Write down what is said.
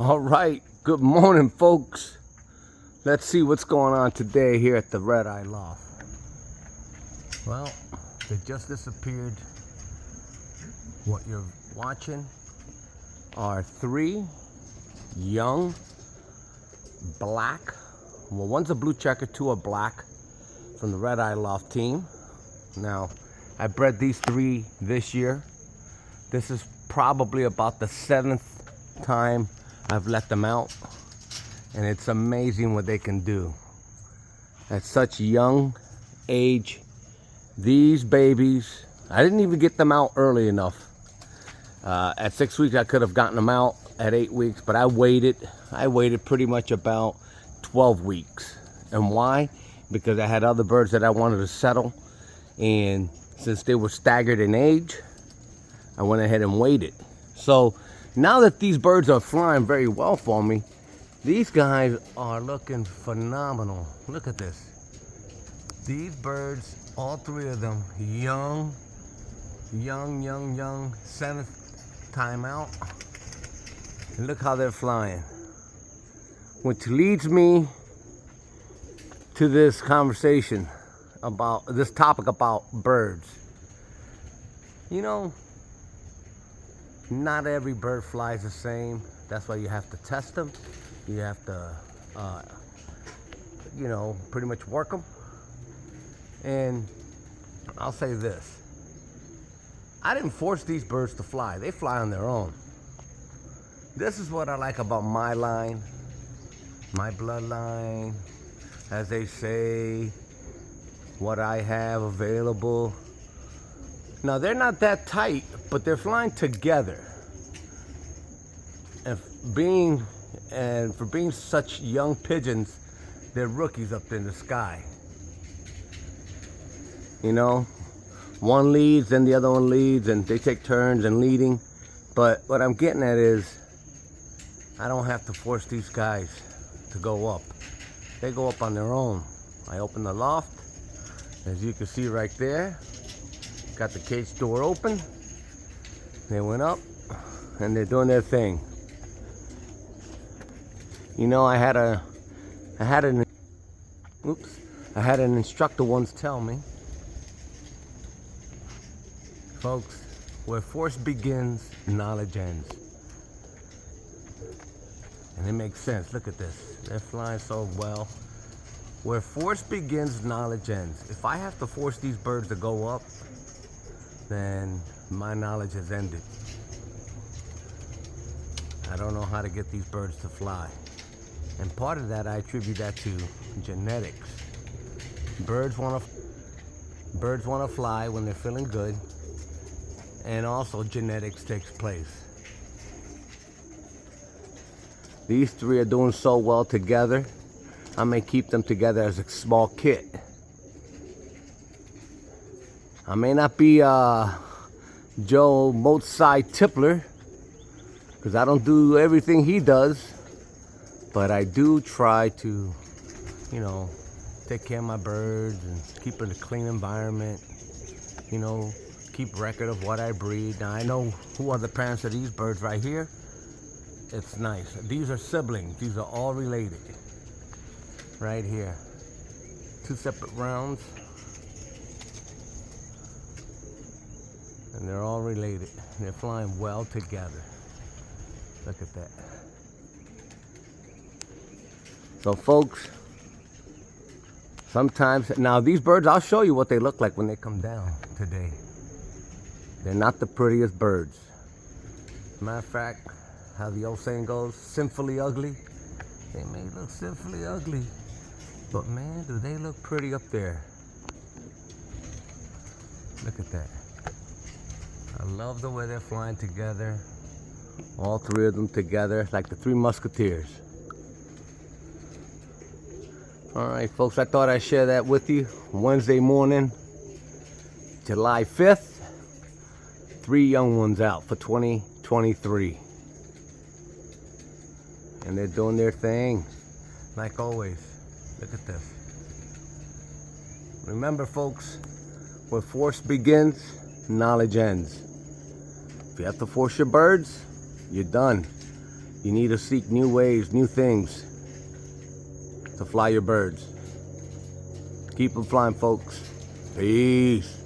All right, good morning, folks. Let's see what's going on today here at the RedEyeLoft. Well, they just disappeared. What you're watching are three young black, well, one's a blue checker, two are black, from the RedEyeLoft team. Now, I bred these three this year. This is probably about the 7th time I've let them out, and it's amazing what they can do at such young age. These babies, I didn't even get them out early enough. At 6 weeks I could have gotten them out at 8 weeks, but I waited pretty much about 12 weeks. And why? Because I had other birds that I wanted to settle, and since they were staggered in age, I went ahead and waited. So now that these birds are flying very well for me, these guys are looking phenomenal. Look at this. These birds, all three of them, young, 7th time out. And look how they're flying. Which leads me to this conversation about this topic about birds. You know, not every bird flies the same. That's why you have to test them. You have to, you know, pretty much work them. And I'll say this. I didn't force these birds to fly. They fly on their own. This is what I like about my line, my bloodline, as they say, what I have available. Now, they're not that tight, but they're flying together. And for being such young pigeons, they're rookies up in the sky. You know, one leads, then the other one leads, and they take turns in leading. But what I'm getting at is, I don't have to force these guys to go up. They go up on their own. I open the loft, as you can see right there. Got the cage door open. They went up and they're doing their thing. You know, I had an instructor once tell me, folks, where force begins, knowledge ends. And it makes sense. Look at this. They're flying so well. Where force begins, knowledge ends. If I have to force these birds to go up, then my knowledge has ended. I don't know how to get these birds to fly. And part of that, I attribute that to genetics. Birds want to fly when they're feeling good, and also genetics takes place. These three are doing so well together, I may keep them together as a small kit. I may not be Joe Mozart tippler, because I don't do everything he does, but I do try to, you know, take care of my birds and keep in a clean environment, you know, keep record of what I breed. Now, I know who are the parents of these birds right here. It's nice. These are siblings. These are all related. Right here. 2 separate rounds. And they're all related. They're flying well together. Look at that. So, folks, sometimes, now these birds, I'll show you what they look like when they come down today. They're not the prettiest birds. Matter of fact, how the old saying goes, sinfully ugly. They may look sinfully ugly, but man, do they look pretty up there. Look at that. I love the way they're flying together. All three of them together, like the Three Musketeers. All right, folks, I thought I'd share that with you. Wednesday morning, July 5th. 3 young ones out for 2023. And they're doing their thing, like always. Look at this. Remember, folks, where force begins, knowledge ends. If you have to force your birds, you're done. You need to seek new ways, new things to fly your birds. Keep them flying, folks. Peace.